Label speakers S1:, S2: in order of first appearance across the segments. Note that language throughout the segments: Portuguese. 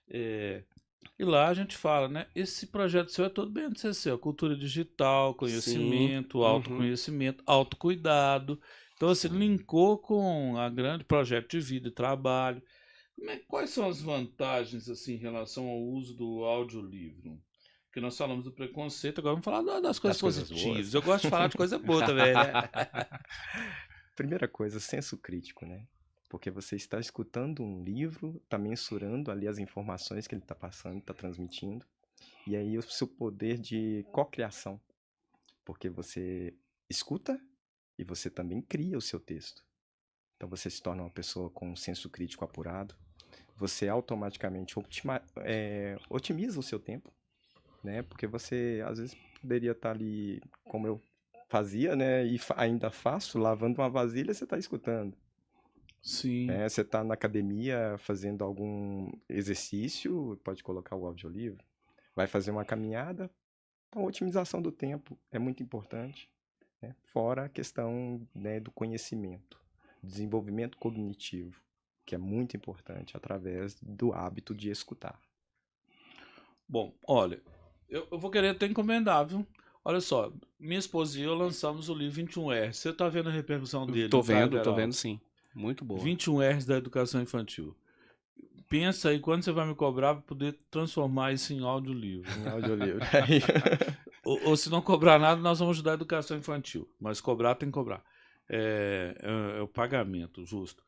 S1: É, e lá a gente fala, né? Esse projeto seu é todo bem antecessor, cultura digital,
S2: Sim.
S1: conhecimento,
S2: Uhum.
S1: autoconhecimento, autocuidado. Então, assim,
S2: Sim.
S1: linkou com a grande projeto de vida e trabalho. Quais são as vantagens, assim, em relação ao uso do audiolivro? Porque nós falamos do preconceito, agora vamos falar das coisas
S2: Das coisas boas.
S1: positivas. Eu gosto de falar de coisa boa também, né?
S2: Primeira coisa, senso crítico, né? Porque você está escutando um livro, está mensurando ali as informações que ele está passando, está transmitindo. E aí o seu poder de cocriação, porque você escuta e você também cria o seu texto. Então você se torna uma pessoa com um senso crítico apurado. Você automaticamente otimiza o seu tempo, né? Porque você às vezes poderia estar ali, como eu fazia, né? E ainda faço, lavando uma vasilha, você está escutando.
S1: Sim.
S2: Né? Você está na academia fazendo algum exercício, pode colocar o audiolivro. Vai fazer uma caminhada, então a otimização do tempo é muito importante. Né? Fora a questão, né, do conhecimento, desenvolvimento cognitivo, que é muito importante através do hábito de escutar.
S1: Bom, olha, eu vou querer até encomendar, viu? Olha só, minha esposa e eu lançamos o livro 21R. Você tá vendo a repercussão dele no Caio
S2: Tô vendo
S1: Beraldo?
S2: sim. Muito boa.
S1: 21Rs da educação infantil. Pensa aí quando você vai me cobrar para poder transformar isso em audiolivro.
S2: Em audiolivro.
S1: Ou se não cobrar nada, nós vamos ajudar a educação infantil. Mas cobrar tem que cobrar. É o pagamento justo.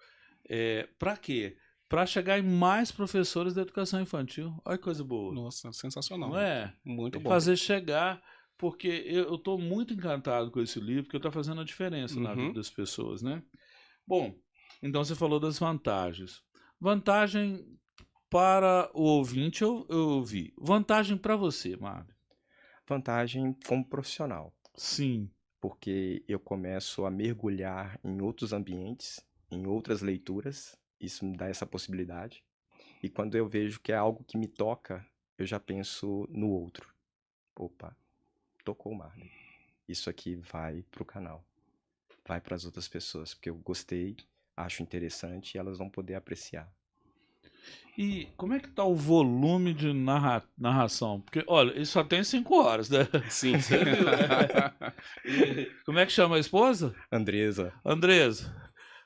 S1: Para quê? Para chegar em mais professores da educação infantil. Olha que coisa boa.
S2: Nossa,
S1: Não
S2: sensacional.
S1: é?
S2: Muito
S1: Tem que
S2: bom.
S1: fazer chegar, porque eu estou muito encantado com esse livro, porque está fazendo a diferença na vida
S2: Uhum.
S1: das pessoas, né? Bom, então você falou das vantagens. Vantagem para o ouvinte eu ouvi. Vantagem para você, Mário.
S2: Vantagem como profissional,
S1: Sim.
S2: porque eu começo a mergulhar em outros ambientes, em outras leituras, isso me dá essa possibilidade. E quando eu vejo que é algo que me toca, eu já penso no outro. Opa, tocou o Marley. Isso aqui vai pro canal, vai para as outras pessoas, porque eu gostei, acho interessante e elas vão poder apreciar.
S1: E como é que tá o volume de narração? Porque, olha, ele só tem 5 horas, né?
S2: Sim.
S1: Você viu, né? E como é que chama a esposa?
S2: Andresa,
S1: Andresa.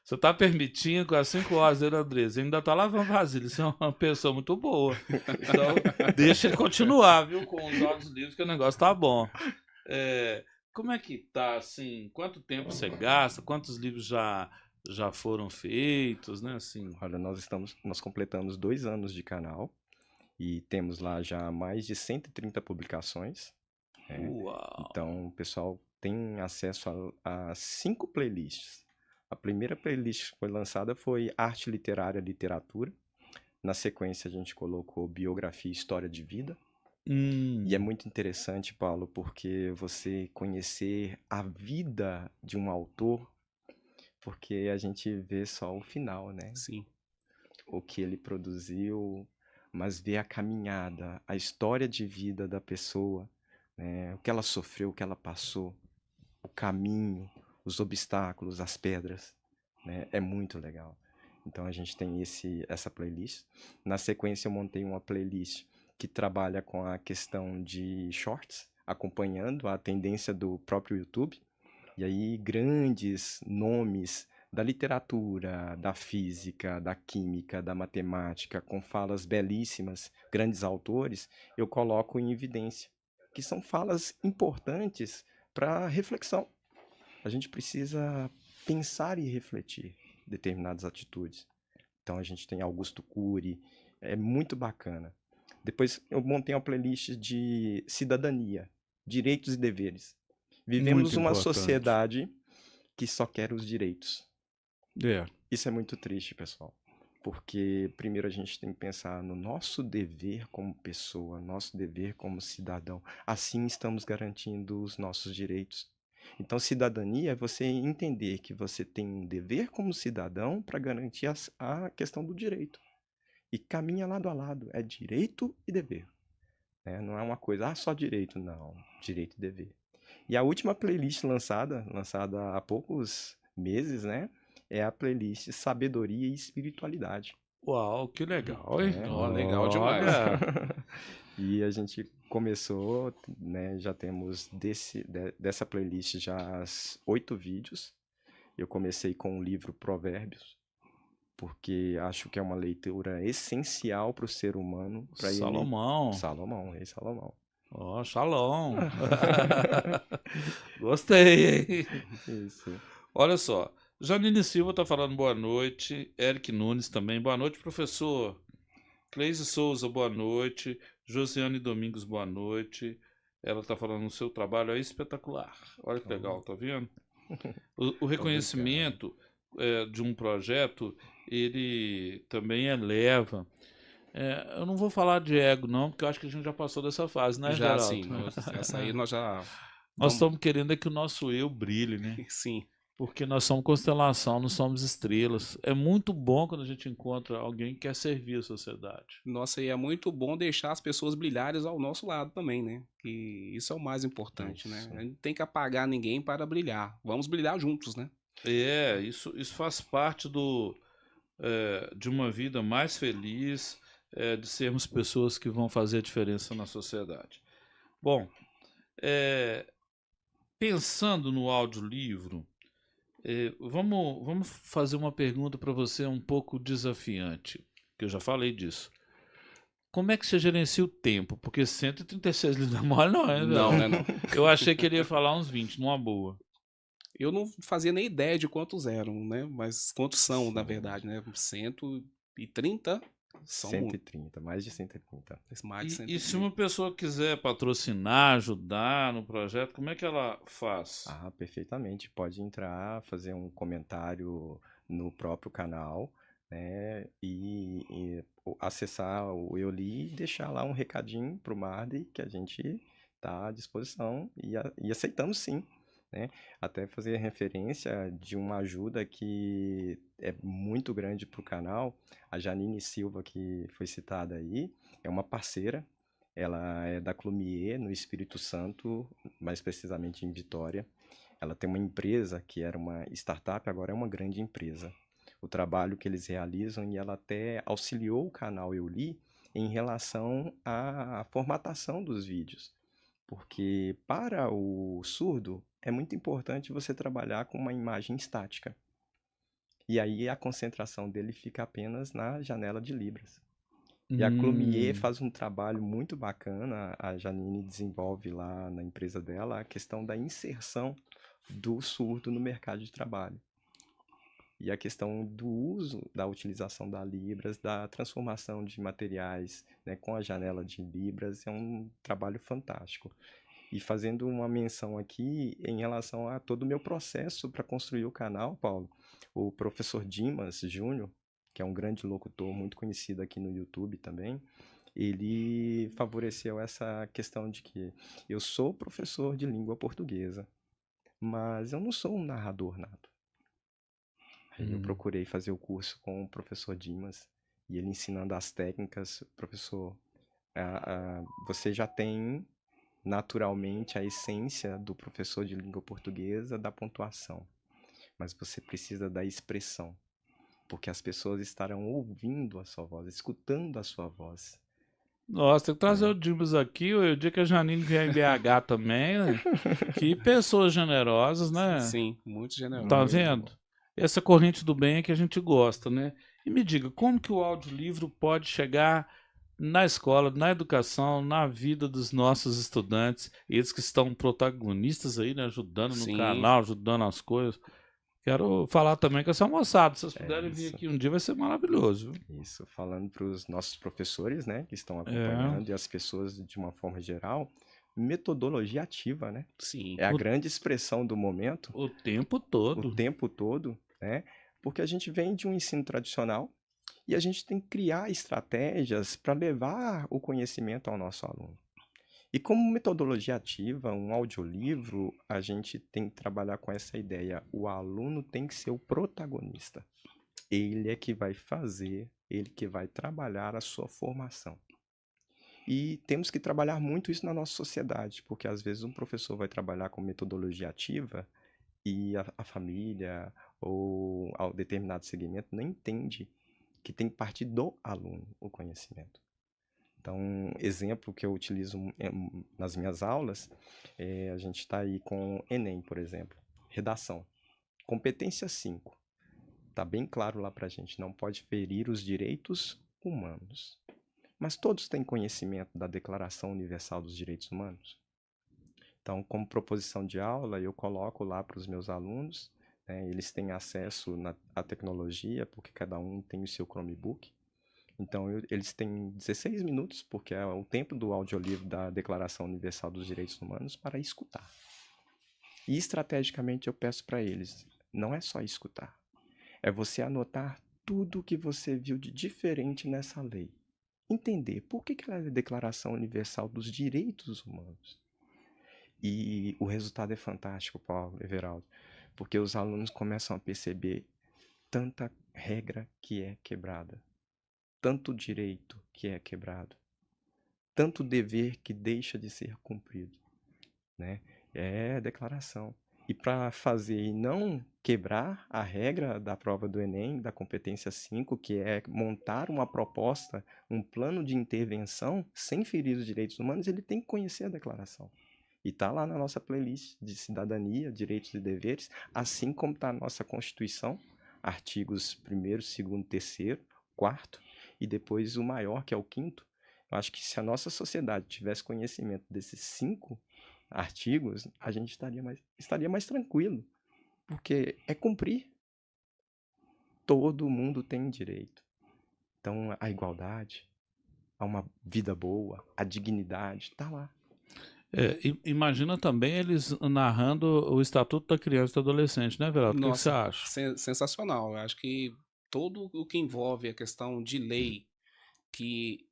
S1: Você tá permitindo com as 5 horas dele, Andresa? Ainda tá lavando vasilha. Você é uma pessoa muito boa. Então, deixa ele continuar, viu? Com os olhos livres, que o negócio tá bom. É, como é que tá, assim? Quanto tempo você gasta? Quantos livros já foram feitos, né? Assim.
S2: olha, nós completamos 2 anos de canal e temos lá já mais de 130 publicações, né?
S1: Uau!
S2: Então, o pessoal tem acesso a 5 playlists. A primeira playlist que foi lançada foi Arte Literária, Literatura. Na sequência, a gente colocou Biografia e História de Vida. E é
S1: Hum,
S2: muito interessante, Paulo, porque você conhecer a vida de um autor, porque a gente vê só o final, né?
S3: Sim.
S2: O que ele produziu, mas ver a caminhada, a história de vida da pessoa, né? O que ela sofreu, o que ela passou, o caminho, os obstáculos, as pedras, né? É muito legal. Então a gente tem essa playlist. Na sequência eu montei uma playlist que trabalha com a questão de shorts, acompanhando a tendência do próprio YouTube. E aí grandes nomes da literatura, da física, da química, da matemática, com falas belíssimas, grandes autores, eu coloco em evidência, que são falas importantes para reflexão. A gente precisa pensar e refletir determinadas atitudes. Então a gente tem Augusto Cury, é muito bacana. Depois eu montei uma playlist de cidadania, direitos e deveres.
S1: muito
S2: Vivemos uma
S1: importante.
S2: sociedade que só quer os direitos.
S1: É.
S2: Isso é muito triste, pessoal. Porque primeiro a gente tem que pensar no nosso dever como pessoa, nosso dever como cidadão. Assim estamos garantindo os nossos direitos. Então, cidadania é você entender que você tem um dever como cidadão para garantir a questão do direito. E caminha lado a lado, é direito e dever. Né? Não é uma coisa, só direito, não. Direito e dever. E a última playlist lançada há poucos meses, né? É a playlist Sabedoria e Espiritualidade.
S1: Uau, que legal, hein?
S3: Ó, legal demais.
S1: Olha,
S2: E a gente começou, né? Já temos dessa playlist já 8 vídeos. Eu comecei com o livro Provérbios, porque acho que é uma leitura essencial para o ser humano, para ele.
S1: Salomão.
S2: Salomão, rei Salomão.
S1: Ó, Shalom. Gostei, hein?
S2: Isso.
S1: Olha só, Janine Silva está falando boa noite, Eric Nunes também, boa noite, professor. Cleise Souza, boa noite. Josiane Domingos, boa noite. Ela está falando o seu trabalho é espetacular. Olha que legal, tá vendo? O reconhecimento de um projeto, ele também eleva. Eu não vou falar de ego, não, porque eu acho que a gente já passou dessa fase, né,
S3: Já
S1: Geraldo?
S3: sim, essa aí nós já...
S1: Nós estamos querendo é que o nosso eu brilhe, né?
S3: Sim,
S1: Porque nós somos constelação, não somos estrelas. É muito bom quando a gente encontra alguém que quer servir a sociedade.
S3: nossa, e é muito bom deixar as pessoas brilharem ao nosso lado também, né? Que isso é o mais importante, né?
S2: Isso.
S3: A gente não tem que apagar ninguém para brilhar. Vamos brilhar juntos, né?
S1: Isso faz parte de uma vida mais feliz, de sermos pessoas que vão fazer a diferença na sociedade. Bom, pensando no audiolivro, vamos fazer uma pergunta para você um pouco desafiante, que eu já falei disso. Como é que você gerencia o tempo? Porque 136 livros é mole, não é, velho?
S3: Não, né? Não.
S1: Eu achei que ele ia falar uns 20, numa boa.
S3: Eu não fazia nem ideia de quantos eram, né? Mas quantos são,
S2: Sim.
S3: na verdade, né? 130 são
S2: 130, mais de 130.
S3: mais de
S1: E
S3: 130.
S1: se uma pessoa quiser patrocinar, ajudar no projeto, como é que ela faz?
S2: Ah, perfeitamente. Pode entrar, fazer um comentário no próprio canal, né? E acessar o Euli e deixar lá um recadinho pro Mardi que a gente está à disposição e aceitamos sim, né? Até fazer referência de uma ajuda que é muito grande para o canal. A Janine Silva, que foi citada aí, é uma parceira. Ela é da Clumier, no Espírito Santo, mais precisamente em Vitória. Ela tem uma empresa que era uma startup, agora é uma grande empresa. O trabalho que eles realizam, e ela até auxiliou o canal Euli em relação à formatação dos vídeos. Porque para o surdo é muito importante você trabalhar com uma imagem estática. E aí a concentração dele fica apenas na janela de Libras. E a Clumier faz um trabalho muito bacana, a Janine desenvolve lá na empresa dela a questão da inserção do surdo no mercado de trabalho. E a questão do uso, da utilização da Libras, da transformação de materiais, né, com a janela de Libras, é um trabalho fantástico. E fazendo uma menção aqui em relação a todo o meu processo para construir o canal, Paulo, o professor Dimas Júnior, que é um grande locutor muito conhecido aqui no YouTube também, ele favoreceu essa questão de que eu sou professor de língua portuguesa, mas eu não sou um narrador nato. Aí eu procurei fazer o curso com o professor Dimas, e ele ensinando as técnicas. Professor, você já tem naturalmente a essência do professor de língua portuguesa, da pontuação, mas você precisa da expressão, porque as pessoas estarão ouvindo a sua voz, escutando a sua voz.
S1: Nossa, tem que trazer o Dimas aqui, o dia que a Janine vier em BH também, né? Que pessoas generosas, né?
S3: Sim, muito generoso.
S1: Tá vendo? Essa corrente do bem é que a gente gosta, né? E me diga, como que o audiolivro pode chegar na escola, na educação, na vida dos nossos estudantes, eles que estão protagonistas aí, né? Ajudando no
S3: Sim.
S1: canal, ajudando as coisas. Quero falar também com essa moçada. Se vocês puderem vir
S2: isso.
S1: aqui um dia, vai ser maravilhoso, viu?
S2: Isso, falando para os nossos professores, né, que estão acompanhando, e as pessoas de uma forma geral, metodologia ativa, né?
S3: Sim.
S2: É a grande expressão do momento,
S1: O tempo todo.
S2: o tempo todo, né? Porque a gente vem de um ensino tradicional e a gente tem que criar estratégias para levar o conhecimento ao nosso aluno. E como metodologia ativa, um audiolivro, a gente tem que trabalhar com essa ideia. O aluno tem que ser o protagonista. Ele é que vai fazer, ele que vai trabalhar a sua formação. E temos que trabalhar muito isso na nossa sociedade, porque às vezes um professor vai trabalhar com metodologia ativa e a família ou ao determinado segmento não entende que tem que partir do aluno o conhecimento. Então, exemplo que eu utilizo nas minhas aulas, a gente está aí com Enem, por exemplo, redação. Competência 5. Está bem claro lá para a gente, não pode ferir os direitos humanos. Mas todos têm conhecimento da Declaração Universal dos Direitos Humanos? Então, como proposição de aula, eu coloco lá para os meus alunos, né, eles têm acesso à tecnologia, porque cada um tem o seu Chromebook. Então, eles têm 16 minutos, porque é o tempo do audiolivro da Declaração Universal dos Direitos Humanos, para escutar. E, estrategicamente, eu peço para eles, não é só escutar, é você anotar tudo o que você viu de diferente nessa lei. Entender por que ela é a Declaração Universal dos Direitos Humanos. E o resultado é fantástico, Paulo, Everaldo, porque os alunos começam a perceber tanta regra que é quebrada, tanto direito que é quebrado, tanto dever que deixa de ser cumprido, né? É declaração. E para fazer e não quebrar a regra da prova do Enem, da competência 5, que é montar uma proposta, um plano de intervenção sem ferir os direitos humanos, ele tem que conhecer a declaração. E está lá na nossa playlist de cidadania, direitos e deveres, assim como está a nossa Constituição, artigos 1º, 2º, 3º, 4º, e depois o maior, que é o 5º. Eu acho que se a nossa sociedade tivesse conhecimento desses 5 artigos, a gente estaria mais tranquilo, porque é cumprir. Todo mundo tem direito. Então, a igualdade, a uma vida boa, a dignidade, está lá.
S1: Imagina também eles narrando o Estatuto da Criança e do Adolescente, né, Everaldo? O que você acha?
S3: Sensacional. Eu acho que todo o que envolve a questão de lei que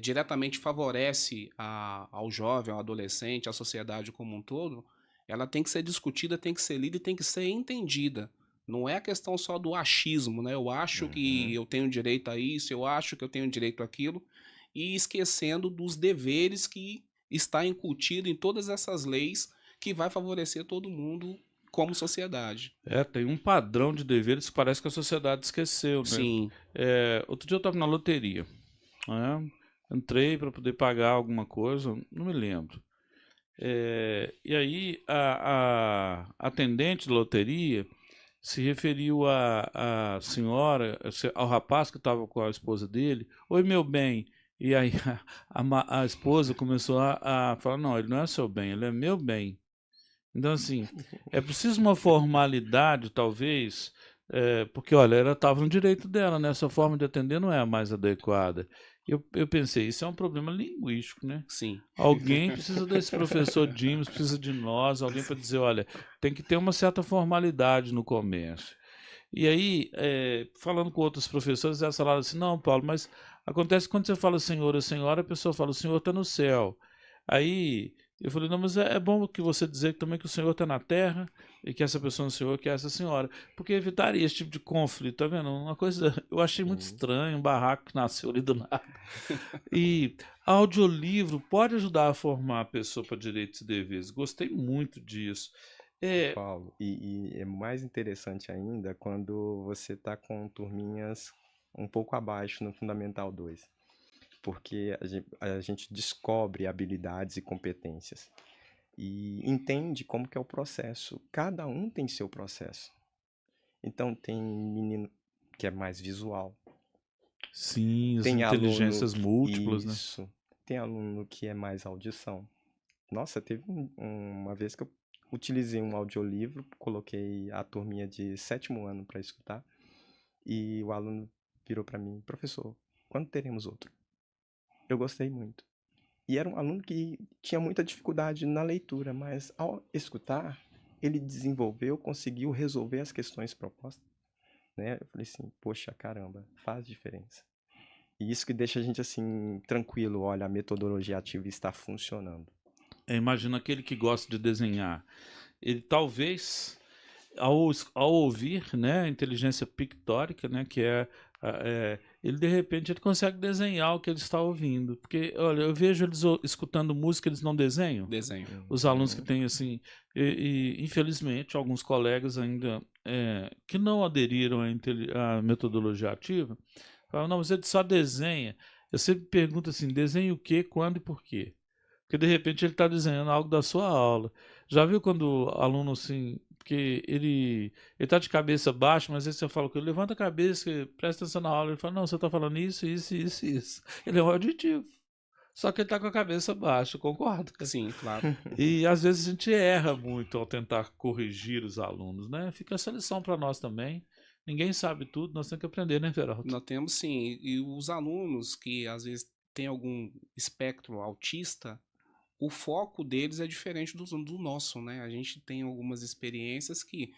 S3: diretamente favorece ao jovem, ao adolescente, à sociedade como um todo, ela tem que ser discutida, tem que ser lida e tem que ser entendida. Não é a questão só do achismo, né? Eu acho que eu tenho direito a isso, eu acho que eu tenho direito àquilo, e esquecendo dos deveres que está incutido em todas essas leis que vai favorecer todo mundo como sociedade.
S1: Tem um padrão de deveres que parece que a sociedade esqueceu, né?
S3: Sim.
S1: Outro dia eu estava na loteria, né? Entrei para poder pagar alguma coisa, não me lembro. E aí a atendente da loteria se referiu à senhora, ao rapaz que estava com a esposa dele. Oi, meu bem. E aí a esposa começou a falar, não, ele não é seu bem, ele é meu bem. Então, assim, é preciso uma formalidade, talvez, porque, olha, ela estava no direito dela, né? Essa forma de atender não é a mais adequada. Eu pensei, isso é um problema linguístico, né?
S3: Sim.
S1: Alguém precisa desse professor Dimas, precisa de nós, alguém para dizer, olha, tem que ter uma certa formalidade no comércio. E aí, falando com outros professores, elas falaram assim, não, Paulo, mas acontece que quando você fala senhor ou senhora, a pessoa fala, o senhor está no céu. Aí eu falei, não, mas é bom que você dizer também que o senhor está na terra e que essa pessoa no senhor, que é essa senhora, porque evitaria esse tipo de conflito, tá vendo? Uma coisa, eu achei muito estranho, um barraco que nasceu ali do nada. E audiolivro pode ajudar a formar a pessoa para direitos e deveres, gostei muito disso.
S2: Paulo, e é mais interessante ainda quando você está com turminhas um pouco abaixo no Fundamental 2, porque a gente descobre habilidades e competências e entende como que é o processo. Cada um tem seu processo. Então tem menino que é mais visual.
S1: Sim, as
S2: tem
S1: inteligências
S2: aluno
S1: múltiplas, né?
S2: Isso. Tem aluno que é mais audição. Nossa, teve uma vez que eu utilizei um audiolivro, coloquei a turminha de 7º ano para escutar, e o aluno virou para mim, professor, quando teremos outro? Eu gostei muito. E era um aluno que tinha muita dificuldade na leitura, mas ao escutar, ele desenvolveu, conseguiu resolver as questões propostas, né? Eu falei assim, poxa, caramba, faz diferença. E isso que deixa a gente assim, tranquilo, olha, a metodologia ativa está funcionando.
S1: Imagina aquele que gosta de desenhar. Ele talvez, ao ouvir, né, a inteligência pictórica, né, que ele de repente ele consegue desenhar o que ele está ouvindo. Porque, olha, eu vejo eles escutando música, eles não desenham.
S3: Desenho.
S1: Os alunos que têm assim, infelizmente, alguns colegas ainda que não aderiram à metodologia ativa falam, não, você só desenha. Eu sempre pergunto assim, desenha o quê, quando e por quê? Porque de repente ele está desenhando algo da sua aula. Já viu quando o aluno assim, porque ele está de cabeça baixa, mas aí você fala que ele levanta a cabeça, presta atenção na aula, ele fala, não, você está falando isso, isso, isso, isso. Ele é um auditivo. Só que ele está com a cabeça baixa, concorda?
S3: Sim, claro.
S1: E às vezes a gente erra muito ao tentar corrigir os alunos, né? Fica essa lição para nós também. Ninguém sabe tudo, nós temos que aprender, né, Geraldo?
S3: Nós temos sim. E os alunos que às vezes têm algum espectro autista, o foco deles é diferente do nosso, né? A gente tem algumas experiências que,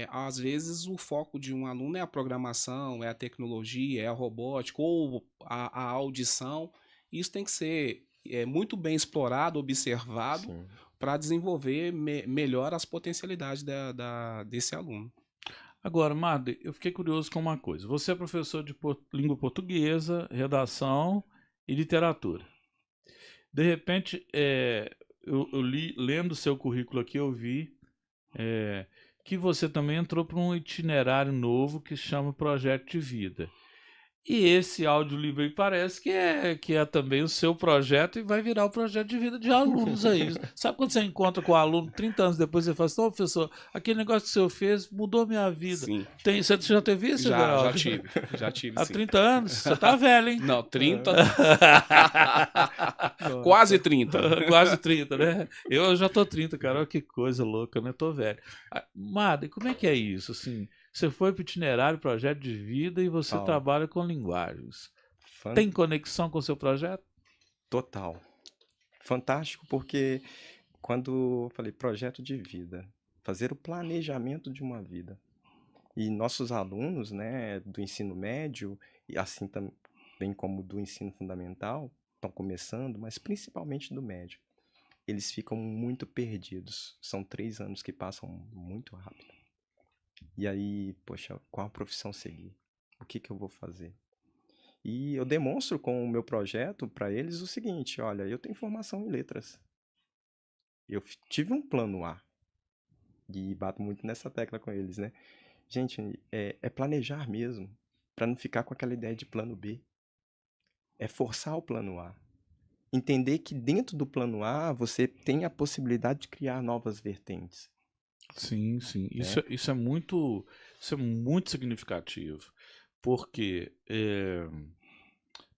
S3: às vezes, o foco de um aluno é a programação, é a tecnologia, é a robótica ou a audição. Isso tem que ser muito bem explorado, observado,
S2: Sim.
S3: para desenvolver melhor as potencialidades desse aluno.
S1: Agora, Madre, eu fiquei curioso com uma coisa. Você é professor de língua portuguesa, redação e literatura. De repente, eu lendo seu currículo aqui, eu vi que você também entrou para um itinerário novo que chama Projeto de Vida. E esse audiolivro aí parece que é também o seu projeto e vai virar o projeto de vida de alunos aí. Sabe quando você encontra com o aluno 30 anos depois você fala assim, ô professor, aquele negócio que o senhor fez mudou minha vida.
S3: Sim.
S1: Você já teve isso,
S3: Já
S1: Geraldo?
S3: já tive
S1: Há
S3: sim.
S1: 30 anos? Você tá velho, hein?
S3: Não, 30. Quase 30.
S1: Quase 30, né? Eu já tô 30, cara. Olha que coisa louca, né? Tô velho. Madre, como é que é isso, assim? Você foi para o itinerário, projeto de vida e você
S2: Paulo,
S1: trabalha com linguagens. Tem conexão com o seu projeto?
S2: Total. Fantástico, porque quando eu falei projeto de vida, fazer o planejamento de uma vida. E nossos alunos, né, do ensino médio, e assim também como do ensino fundamental, estão começando, mas principalmente do médio. Eles ficam muito perdidos. São 3 anos que passam muito rápido. E aí, poxa, qual profissão seguir? O que eu vou fazer? E eu demonstro com o meu projeto para eles o seguinte, olha, eu tenho formação em letras. Eu tive um plano A. E bato muito nessa tecla com eles, né? Gente, é planejar mesmo, para não ficar com aquela ideia de plano B. É forçar o plano A. Entender que dentro do plano A você tem a possibilidade de criar novas vertentes.
S1: Sim, sim. Isso é muito significativo. Porque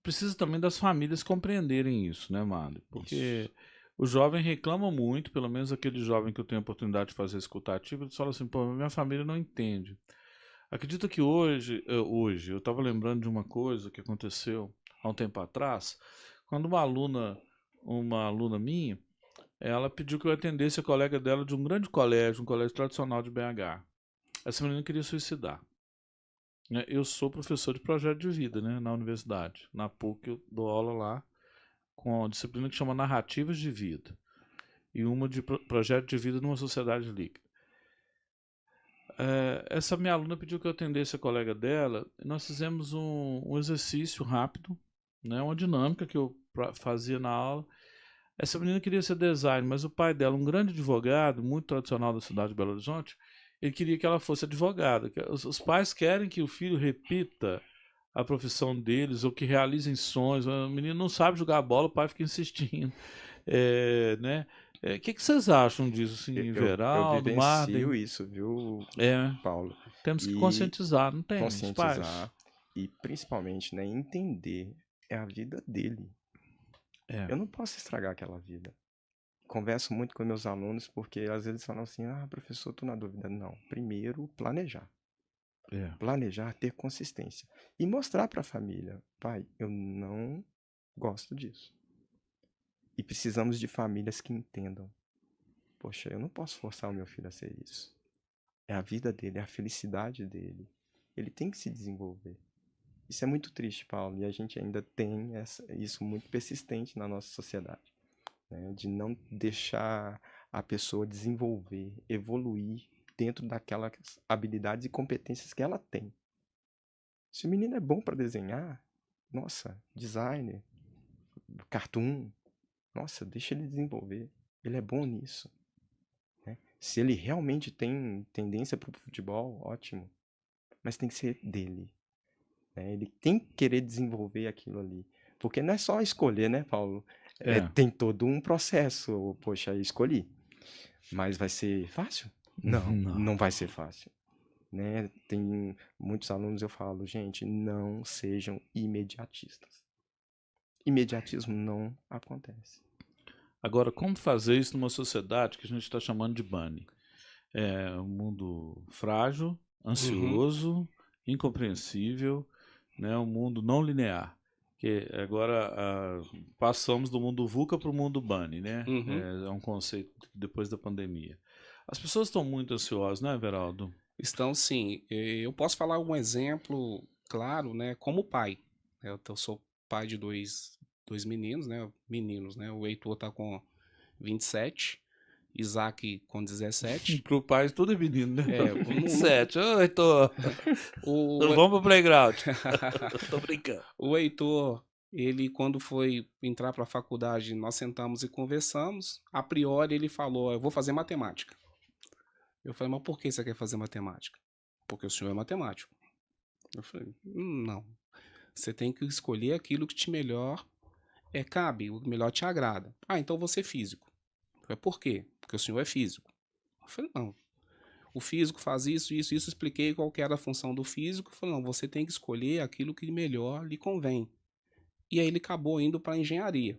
S1: precisa também das famílias compreenderem isso, né, Mário? Porque o jovem reclama muito, pelo menos aquele jovem que eu tenho a oportunidade de fazer escutativa, ele fala assim, pô, minha família não entende. Acredito que hoje eu estava lembrando de uma coisa que aconteceu há um tempo atrás, quando uma aluna minha, ela pediu que eu atendesse a colega dela de um grande colégio, um colégio tradicional de BH. Essa menina queria suicidar. Eu sou professor de projeto de vida, né, na universidade. Na PUC eu dou aula lá com uma disciplina que chama Narrativas de Vida e uma de projeto de vida numa sociedade líquida. Essa minha aluna pediu que eu atendesse a colega dela. Nós fizemos um exercício rápido, né, uma dinâmica que eu fazia na aula. Essa menina queria ser designer, mas o pai dela, um grande advogado, muito tradicional da cidade de Belo Horizonte, ele queria que ela fosse advogada. Os pais querem que o filho repita a profissão deles ou que realizem sonhos. O menino não sabe jogar bola, o pai fica insistindo. Né? O que vocês acham disso, assim, Veraldo,
S2: Eu
S1: Marden?
S2: vivencio isso, viu, Paulo?
S1: Temos que conscientizar, não tem?
S2: Conscientizar e principalmente, né, entender é a vida dele. Eu não posso estragar aquela vida. Converso muito com meus alunos porque às vezes eles falam assim, professor, tô na dúvida. Não, primeiro planejar. Planejar, ter consistência. E mostrar para a família, pai, eu não gosto disso. E precisamos de famílias que entendam. Poxa, eu não posso forçar o meu filho a ser isso. É a vida dele, é a felicidade dele. Ele tem que se desenvolver. Isso é muito triste, Paulo, e a gente ainda tem isso muito persistente na nossa sociedade, né? De não deixar a pessoa desenvolver, evoluir dentro daquelas habilidades e competências que ela tem. Se o menino é bom para desenhar, nossa, designer, cartoon, nossa, deixa ele desenvolver. Ele é bom nisso, né? Se ele realmente tem tendência para o futebol, ótimo. Mas tem que ser dele, né? Ele tem que querer desenvolver aquilo ali. Porque não é só escolher, né, Paulo? Tem todo um processo. Poxa, eu escolhi. Mas vai ser fácil? Não vai ser fácil. Né? Tem muitos alunos, eu falo, gente, não sejam imediatistas. Imediatismo não acontece.
S1: Agora, como fazer isso numa sociedade que a gente está chamando de bunny? É um mundo frágil, ansioso, incompreensível, né? Um mundo não linear. Que agora passamos do mundo VUCA para o mundo bunny, né? É um conceito depois da pandemia. As pessoas estão muito ansiosas, não é, Everaldo?
S3: Estão sim. Eu posso falar um exemplo claro, né? Como pai. Eu sou pai de dois meninos, né? O Heitor tá com 27, Isaac com 17.
S1: Pro pai tudo é menino, né?
S3: É,
S1: 27. Ô, Heitor. Vamos pro playground. Tô brincando.
S3: O Heitor, ele quando foi entrar para a faculdade, nós sentamos e conversamos. A priori ele falou, eu vou fazer matemática. Eu falei, mas por que você quer fazer matemática? Porque o senhor é matemático. Eu falei, não. Você tem que escolher aquilo que te melhor cabe, o que melhor te agrada. Ah, então você é físico. Eu falei, por quê? Porque o senhor é físico. Eu falei, não. O físico faz isso. Expliquei qual que era a função do físico. Eu falei, não, você tem que escolher aquilo que melhor lhe convém. E aí ele acabou indo para engenharia.